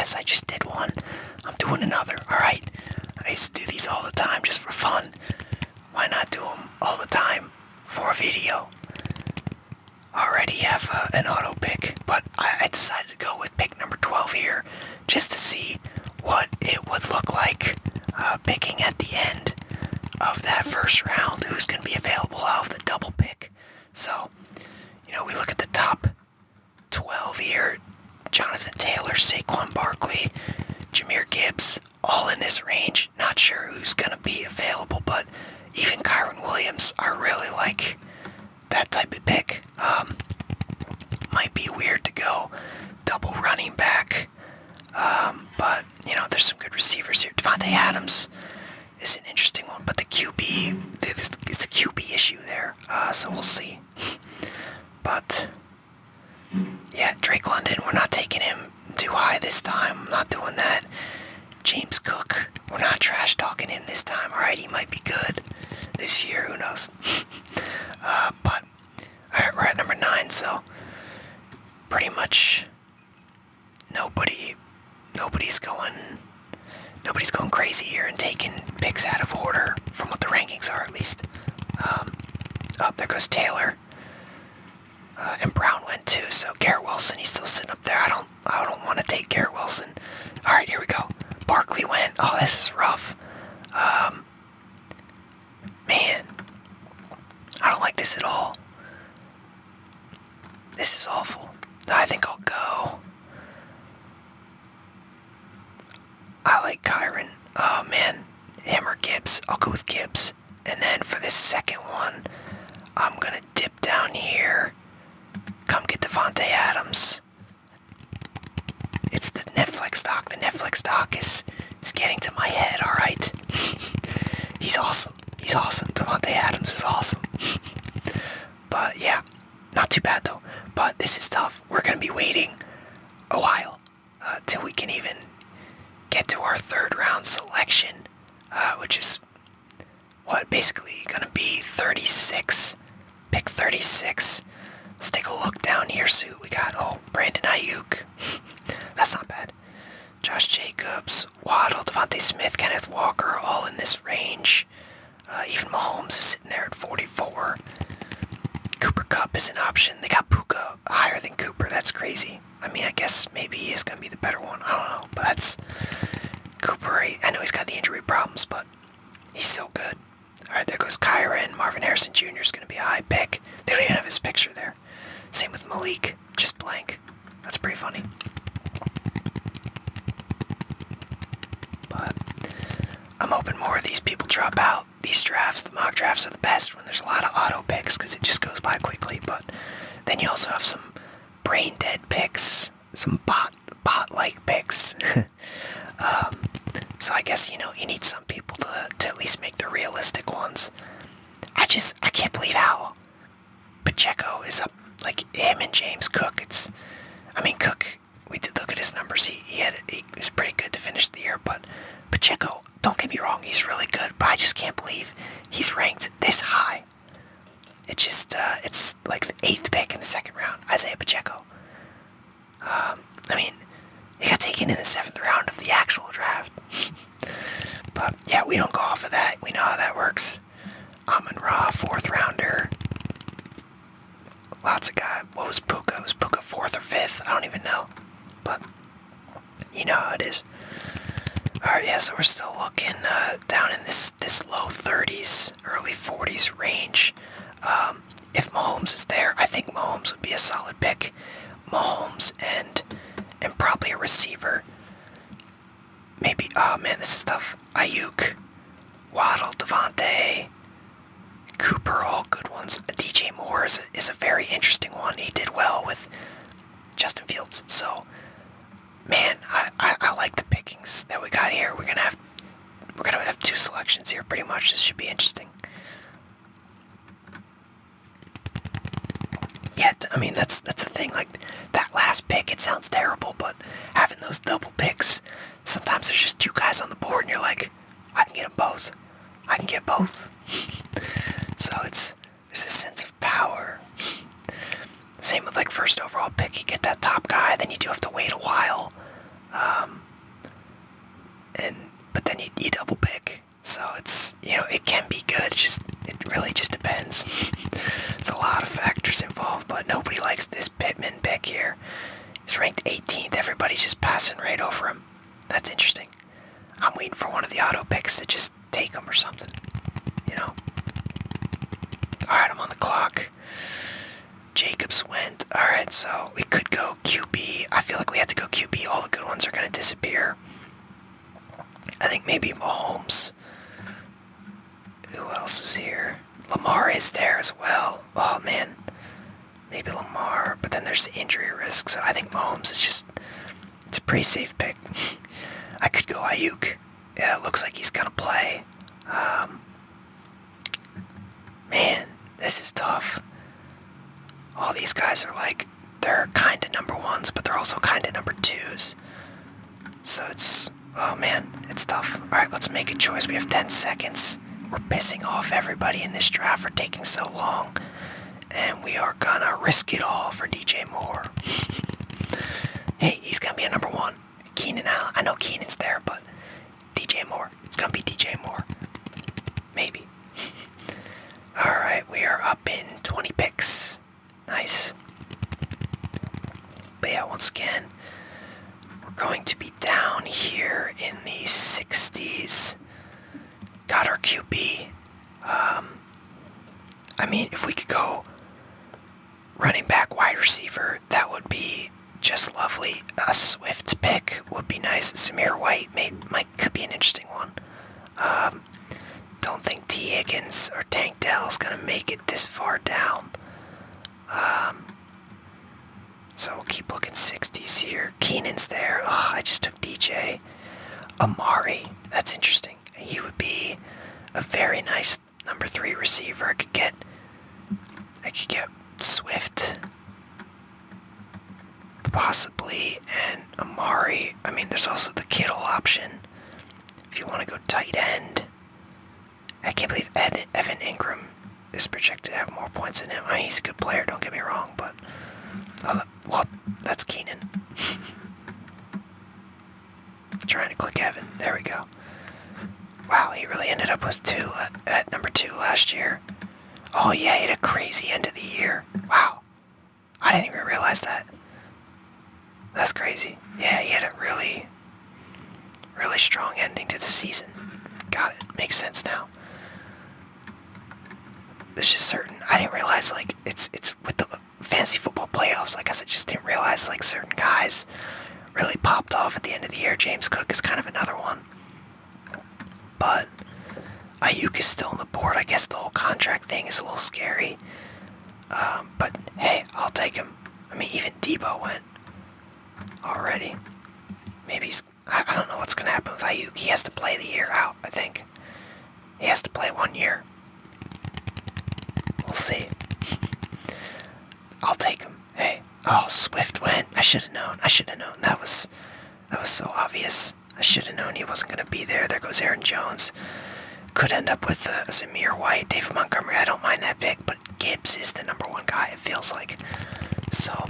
Yes, I just did one. I'm doing another, alright? I used to do these all the time just for fun. Why not do them all the time for a video? Already have an auto pick, but I decided to go with pick number 12 here just to see what it would look like picking at the end of that first round, who's going to be available out of the double pick. So, we look at the top 12 here. Jonathan Taylor, Saquon Barkley, Jahmyr Gibbs, all in this range. Not sure who's going to be available, but even Kyron Williams, I really like that type of pick. Might be weird to go double running back, but, there's some good receivers here. Devontae Adams is an interesting one, but the QB, it's a QB issue there, so we'll see. But, yeah, Drake London, we're not taking him too high this time. I'm not doing that. James Cook, we're not trash talking him this time. Alright, he might be good this year, who knows. But, alright, we're at number 9, so pretty much nobody's going crazy here and taking picks out of order from what the rankings are, at least. There goes Taylor. And Brown went too, so Garrett Wilson, he's still sitting up there. I don't want to take Garrett Wilson. Alright, here we go. Barkley went. Oh, this is rough. Man. I don't like this at all. This is awful. I think I'll go. I like Kyron. Oh, man. Him or Gibbs. I'll go with Gibbs. And then for this second one, I'm going to dip down here. Come get Devontae Adams. It's the Netflix stock. The Netflix stock is getting to my head, alright? He's awesome. He's awesome. Devontae Adams is awesome. But yeah, not too bad though. But this is tough. We're going to be waiting a while till we can even get to our third round selection, which is basically going to be 36. Pick 36. Let's take a look down here, see what we got. Oh, Brandon Ayuk. That's not bad. Josh Jacobs, Waddle, Devontae Smith, Kenneth Walker, all in this range. Even Mahomes is sitting there at 44. Cooper Kupp is an option. They got Puka higher than Cooper. That's crazy. I mean, I guess maybe he is going to be the better one. I don't know. But that's Cooper. I know he's got the injury problems, but he's so good. Alright, there goes Kyron. Marvin Harrison Jr. is going to be a high pick. They don't even have his picture there. Same with Malik. Just blank. That's pretty funny. But I'm hoping more of these people drop out. These drafts, the mock drafts, are the best when there's a lot of auto picks because it just goes by quickly. But then you also have some brain dead picks, some bot-like picks. So I guess, you need some people to at least make the realistic ones. I can't believe how Pacheco is up, like him and James Cook. Cook, we did look at his numbers. He was pretty good to finish the year, but Pacheco, don't get me wrong, he's really good, but I just can't believe he's ranked this high. It's like the 8th pick in the second round, Isaiah Pacheco. He got taken in the 7th round of the actual draft. But yeah, we don't go off of that. We know how that works. Amon-Ra, 4th rounder. Lots of guys. What was Puka? Was Puka 4th or 5th? I don't even know. But you know how it is. Alright, yeah, so we're still looking down in this low 30s, early 40s range. If Mahomes is there, I think Mahomes would be a solid pick. Mahomes and probably a receiver. Maybe, oh man, this is tough. Ayuk, Waddle, Devontae, Cooper, all good ones. DJ Moore is a very interesting one. He did well with Justin Fields. So, man, I like the pickings that we got here. We're gonna have 2 selections here, pretty much. This should be interesting. Yeah, that's the thing. Like that last pick, it sounds terrible, but having those double picks, sometimes there's just 2 guys on the board, and you're like, I can get them both. I can get both. So there's this sense of power. Same with like first overall pick, you get that top guy, then you do have to wait a while. you double pick. So it's, it can be good. It really just depends. There's a lot of factors involved, but nobody likes this Pittman pick here. He's ranked 18th. Everybody's just passing right over him. That's interesting. I'm waiting for one of the auto picks to just take him or something. Alright, I'm on the clock. Jacobs went. Alright, so we could go QB. I feel like we have to go QB. All the good ones are going to disappear. I think maybe Mahomes. Who else is here? Lamar is there as well. Oh, man. Maybe Lamar, but then there's the injury risk, so I think Mahomes is just... It's a pretty safe pick. I could go Ayuk. Yeah, it looks like he's going to play. Man, this is tough. All these guys are they're kind of number ones, but they're also kind of number twos. So it's... Oh, man, it's tough. Alright, let's make a choice. We have 10 seconds. We're pissing off everybody in this draft for taking so long. And we are gonna risk it all for DJ Moore. Hey, he's gonna be a number one. Keenan Allen. I know Keenan's there, but DJ Moore. It's gonna be DJ Moore. Maybe. Alright, we are up in 20 picks. Nice. But yeah, once again, we're going to be down here in the 60s. Got our QB. I mean, if we could go running back, wide receiver, that would be just lovely. A Swift pick would be nice. Zamir White could be an interesting one. Don't think T. Higgins or Tank Dell's gonna make it this far down. So we'll keep looking 60s here. Keenan's there. Oh, I just took DJ. Amari, that's interesting. He would be a very nice number 3 receiver. I could get Swift, possibly, and Amari. I mean, there's also the Kittle option if you want to go tight end. I can't believe Evan Ingram is projected to have more points than him. I mean, he's a good player, don't get me wrong, but well, that's Keenan. Trying to click Evan. There we go. Wow, he really ended up with 2 at number 2 last year. Oh yeah, he had a crazy end of the year. Wow. I didn't even realize that. That's crazy. Yeah, he had a really, really strong ending to the season. Got it. Makes sense now. There's just certain... I didn't realize, it's with the fantasy football playoffs, I guess I just didn't realize, certain guys really popped off at the end of the year. James Cook is kind of another one. But Ayuk is still on the board. I guess the whole contract thing is a little scary. But hey, I'll take him. I mean, even Debo went already. Maybe he's... I don't know what's going to happen with Ayuk. He has to play the year out, I think. He has to play 1 year. We'll see. I'll take him. Hey. Oh, Swift went. I should have known. That was so obvious. I should have known he wasn't going to be there. There goes Aaron Jones. Could end up with Zamir White, David Montgomery. I don't mind that pick, but Gibbs is the number 1 guy, it feels like. So,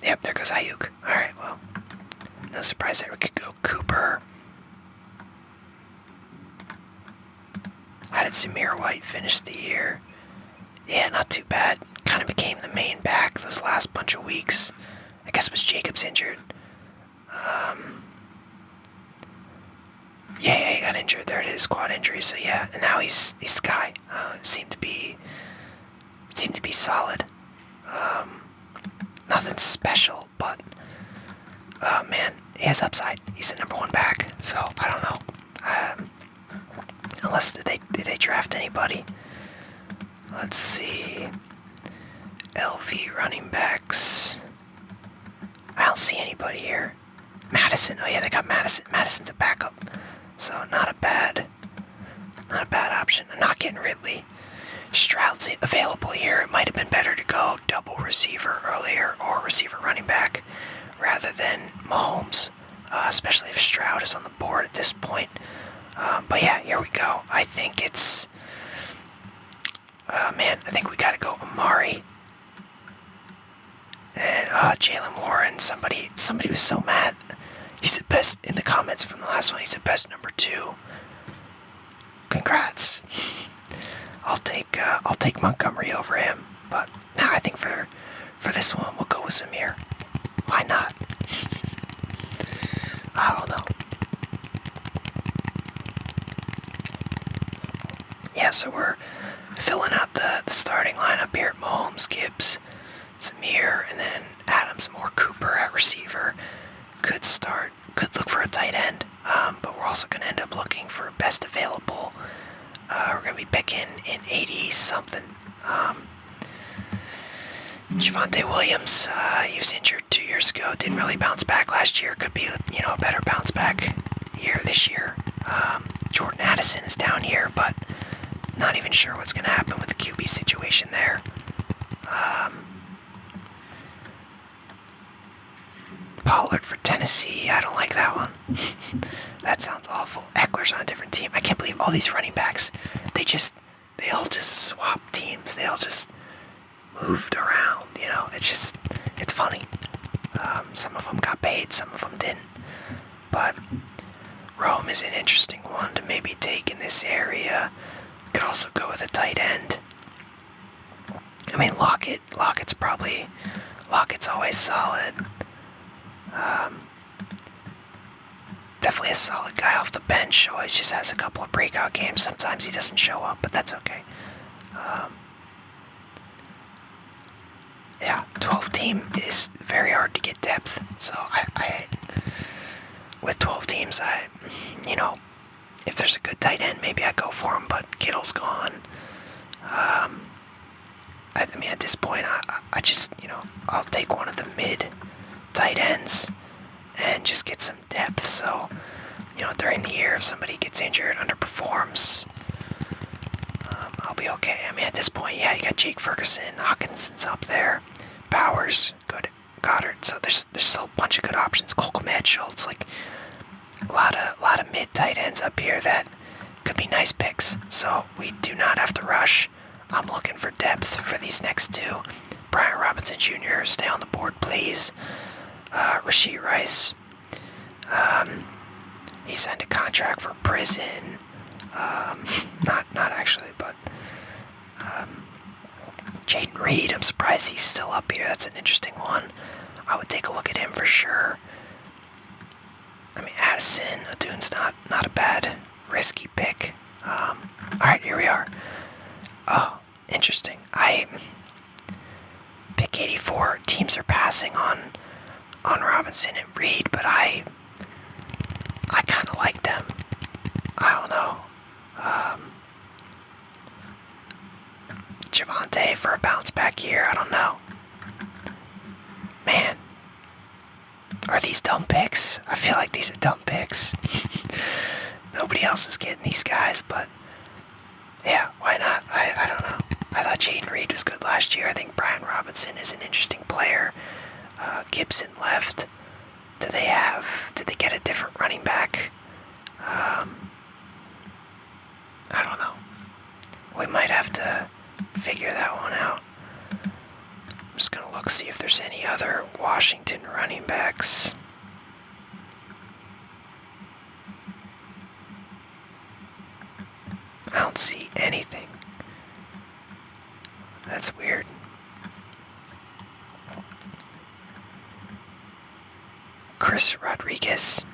yep, there goes Ayuk. Alright, well, no surprise there. We could go Cooper. How did Zamir White finish the year? Yeah, not too bad. Kind of became the main back those last bunch of weeks. I guess it was Jacobs injured. Yeah, he got injured. There it is, quad injury. So yeah, and now he's the guy. Seemed to be solid. Nothing special, but man, he has upside. He's the number 1 back. So I don't know. Unless did they draft anybody? Let's see. LV running backs. I don't see anybody here. Madison. Oh yeah, they got Madison. Madison's a backup. So not a bad option. I'm not getting Ridley. Stroud's available here. It might have been better to go double receiver earlier or receiver running back rather than Mahomes, especially if Stroud is on the board at this point. But yeah, here we go. I think it's... I think we gotta go Amari. And Jalen Warren. Somebody was so mad. He's a best in the comments from the last one. He said best number 2. Congrats. I'll take Montgomery over him, but now I think for this one we'll go with Samir. Why not? I don't know. Yeah, so we're filling out the starting lineup here. Mahomes, Gibbs, Samir, and then Adams, Moore, Cooper at receiver. Could look for a tight end, but we're also going to end up looking for best available. We're going to be picking in 80-something. Javonte Williams, he was injured 2 years ago, didn't really bounce back last year. Could be, a better bounce back year this year. Jordan Addison is down here, but not even sure what's going to happen with the QB situation there. Pollard for Tennessee, I don't like that one. That sounds awful. Eckler's on a different team. I can't believe all these running backs, they all just swapped teams. They all just moved around, it's funny. Some of them got paid, some of them didn't. But Rome is an interesting one to maybe take in this area. Could also go with a tight end. I mean, Lockett's always solid. Definitely a solid guy off the bench. Always just has a couple of breakout games. Sometimes he doesn't show up, but that's okay. 12 team is very hard to get depth. So I with 12 teams, if there's a good tight end, maybe I go for him. But Kittle's gone. At this point, I just I'll take one of the mid tight ends and just get some depth. So during the year, if somebody gets injured, underperforms, I'll be okay. At this point, you got Jake Ferguson, Hawkinson's up there, Bowers, good, Goddard. So there's still a bunch of good options. Cole Kmet, Schultz, like a lot of mid tight ends up here that could be nice picks. So we do not have to rush. I'm looking for depth for these next 2. Brian Robinson Jr., stay on the board, please. Rashee Rice. He signed a contract for prison. Not actually, but Jaden Reed, I'm surprised he's still up here. That's an interesting one. I would take a look at him for sure. Addison, Adune's not a bad risky pick. Alright, here we are. Oh, interesting. Pick 84. Teams are passing on Robinson and Reed, but I kind of like them. I don't know. Javonte for a bounce back year. I don't know. Man, are these dumb picks? I feel like these are dumb picks. Nobody else is getting these guys, but yeah, why not? I don't know. I thought Jaden Reed was good last year. I think Brian Robinson is an interesting player. Gibson left. Did they get a different running back? I don't know. We might have to figure that one out. I'm just going to look, see if there's any other Washington running backs. I don't see anything. That's weird. Chris Rodriguez.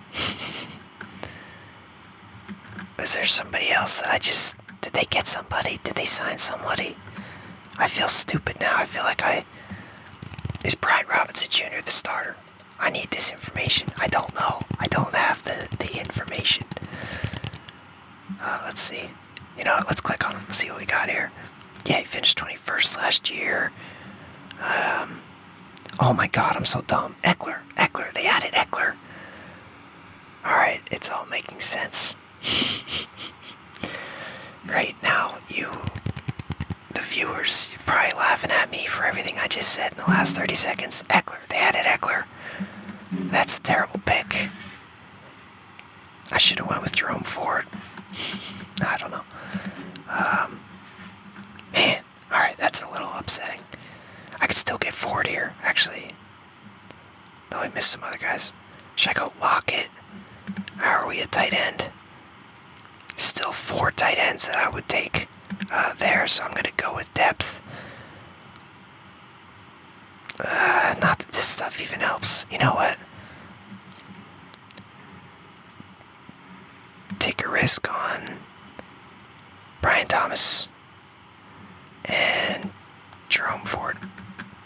Is there somebody else that did they get somebody? Did they sign somebody? I feel stupid now. I feel like is Brian Robinson Jr. the starter? I need this information. I don't know. I don't have the information. Let's see. Let's click on him and see what we got here. Yeah, he finished 21st last year. Oh my god, I'm so dumb. Eckler. They added Eckler. Alright, it's all making sense. Great, now the viewers, you're probably laughing at me for everything I just said in the last 30 seconds. Eckler, they added Eckler. That's a terrible pick. I should have went with Jerome Ford. I don't know. Man, alright, that's a little upsetting. I could still get Ford here, actually. Though I missed some other guys. Should I go Lockett? How are we at tight end? Still 4 tight ends that I would take there, so I'm going to go with depth. Not that this stuff even helps. You know what? Take a risk on Brian Thomas and Jerome Ford.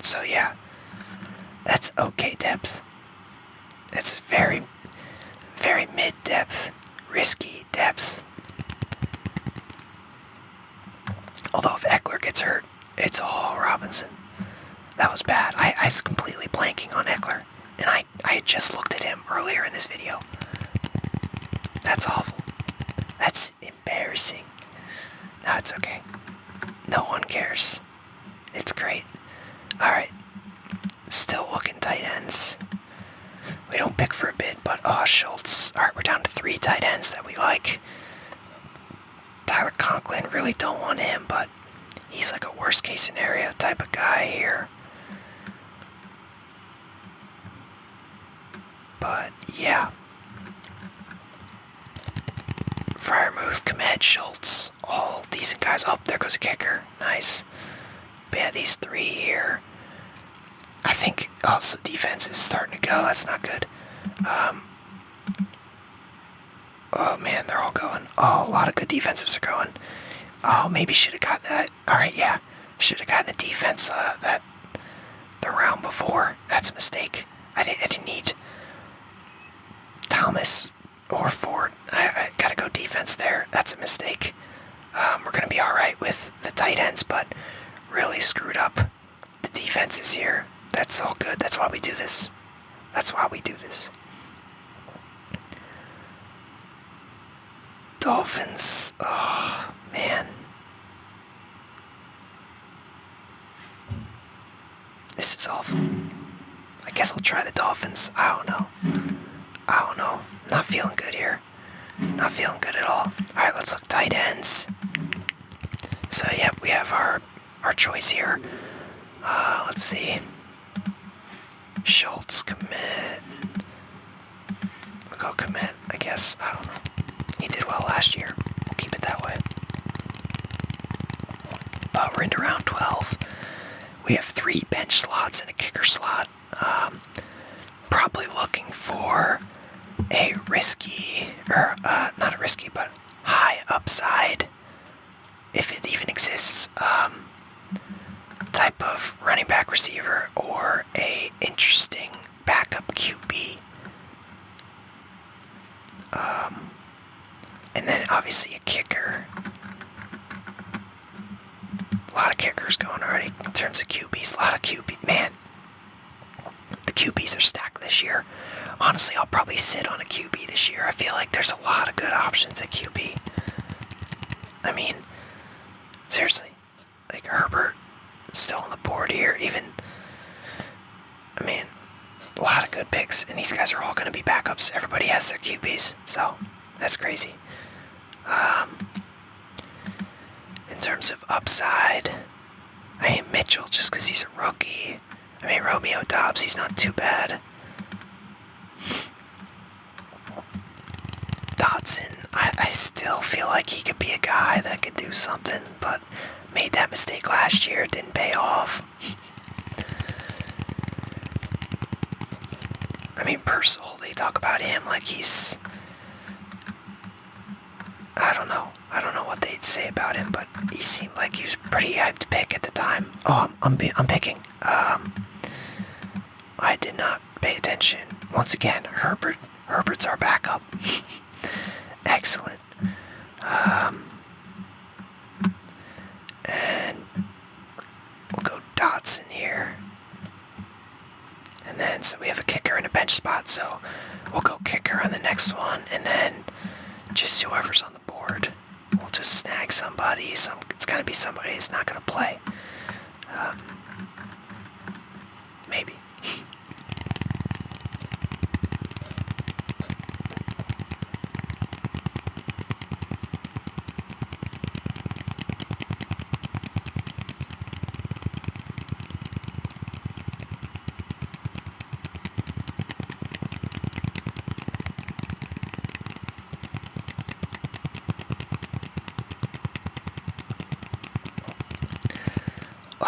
So yeah, that's okay depth. That's very, very mid-depth, risky depth. Although if Eckler gets hurt, it's all Robinson. That was bad. I was completely blanking on Eckler. And I had just looked at him earlier in this video. That's awful. That's embarrassing. No, it's okay. No one cares. It's great. Alright. Still looking tight ends. We don't pick for a bit, but Schultz. Alright, we're down to 3 tight ends that we like. Tyler Conklin, really don't want him, but he's like a worst case scenario type of guy here. But yeah. Fryermuth, Komet, Schultz, all decent guys. Oh, there goes a kicker. Nice. But yeah, these 3 here. I think also defense is starting to go. That's not good. Oh man, they're all going. Oh, a lot of good defenses are going. Oh, maybe should have gotten that. Alright, yeah. Should have gotten a defense that the round before. That's a mistake. I didn't need Thomas or Ford. I gotta go defense there. That's a mistake. We're gonna be alright with the tight ends, but really screwed up the defenses here. That's all good. That's why we do this. That's why we do this. Dolphins. Oh, man. This is awful. I guess I'll try the Dolphins. I don't know. Not feeling good here. Not feeling good at all. Alright, let's look tight ends. So, yep, we have our choice here. Let's see. Schultz, commit. We'll go commit, I guess. I don't know. He did well last year. We'll keep it that way. We're into round 12. We have 3 bench slots and a kicker slot. Probably looking for a risky, or not a risky, but high upside, if it even exists, type of running back receiver or a interesting backup QB. And then obviously a kicker. A lot of kickers going already in terms of QBs. A lot of QB. Man, the QBs are stacked this year. Honestly, I'll probably sit on a QB this year. I feel like there's a lot of good options at QB. I mean, seriously. Like Herbert, still on the board here. Even, I mean, a lot of good picks. And these guys are all going to be backups. Everybody has their QBs. So, that's crazy. In terms of upside, I mean, Mitchell, just because he's a rookie. I mean, Romeo Dobbs, he's not too bad. Dotson, I still feel like he could be a guy that could do something, but made that mistake last year, didn't pay off. I mean, Purcell, they talk about him like he's... I don't know what they'd say about him, but he seemed like he was pretty hyped to pick at the time. Oh, I'm picking. I did not pay attention. Once again, Herbert's our backup. Excellent. And we'll go Dotson here. And then, so we have a kicker and a bench spot, so we'll go kicker on the next one, and then just whoever's on the board. We'll just snag somebody. It's gonna be somebody that's not gonna play. Maybe.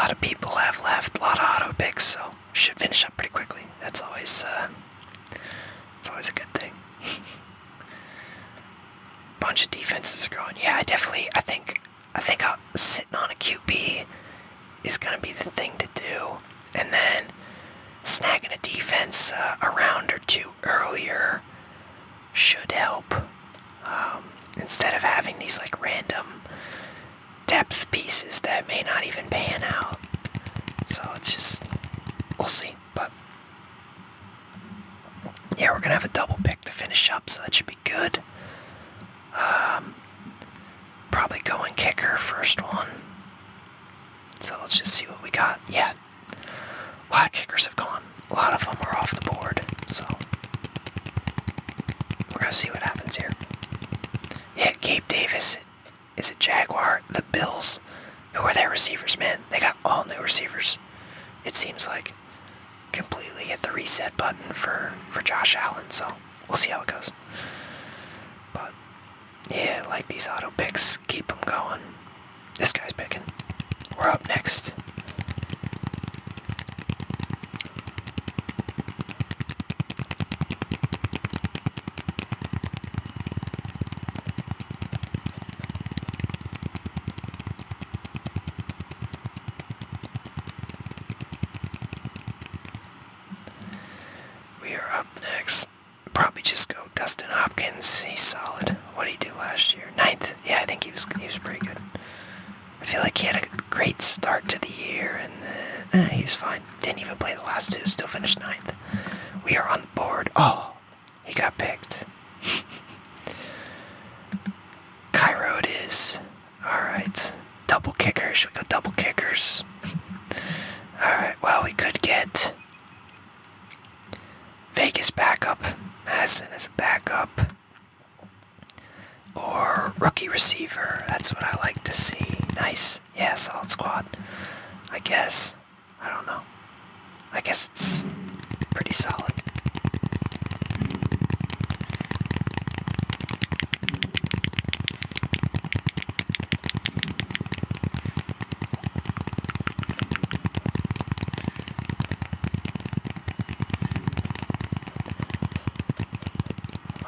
lot of people have left, a lot of auto picks, so should finish up pretty quickly. That's always, it's always a good thing. Bunch of defenses are going. Yeah, I think sitting on a QB is gonna be the thing to do, and then snagging a defense a round or two earlier should help. Instead of having these like random depth pieces that may not even pan out. So it's just, we'll see. But yeah, we're gonna have a double pick to finish up, so that should be good. Probably going kicker first one. So let's just see what we got. Yeah, a lot of kickers have gone. A lot of them are off the board. So we're gonna see what happens here. Yeah, Gabe Davis. Is it Jaguar? The Bills. Who are their receivers, man? They got all new receivers. It seems like completely hit the reset button for Josh Allen. So we'll see how it goes. But yeah, I like these auto picks. Keep them going. This guy's picking. We're up next. We are up next. Probably just go Dustin Hopkins. He's solid. What did he do last year? 9th. Yeah, I think he was pretty good. I feel like he had a great start to the year, and then he was fine. Didn't even play the last two. Still finished 9th. We are on the board. Oh, he got picked. Cairo it is. Alright. Double kickers. Should we go double kickers? Alright, well, we could get Vegas backup. Madison is a backup. Or rookie receiver. That's what I like to see. Nice. Yeah, solid squad. I guess. I don't know. I guess it's pretty solid.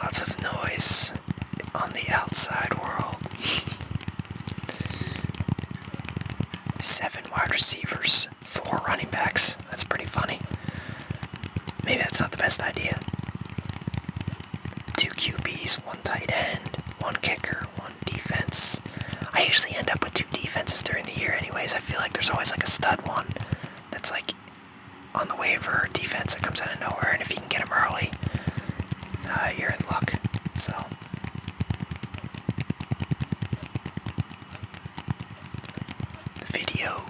Lots of noise on the outside world. 7 wide receivers, 4 running backs. That's pretty funny. Maybe that's not the best idea. 2 QBs, 1 tight end, 1 kicker, 1 defense. I usually end up with 2 defenses during the year anyways. I feel like there's always like a stud one that's like on the waiver defense that comes out of nowhere, and if you can get him early, you're in luck. So the video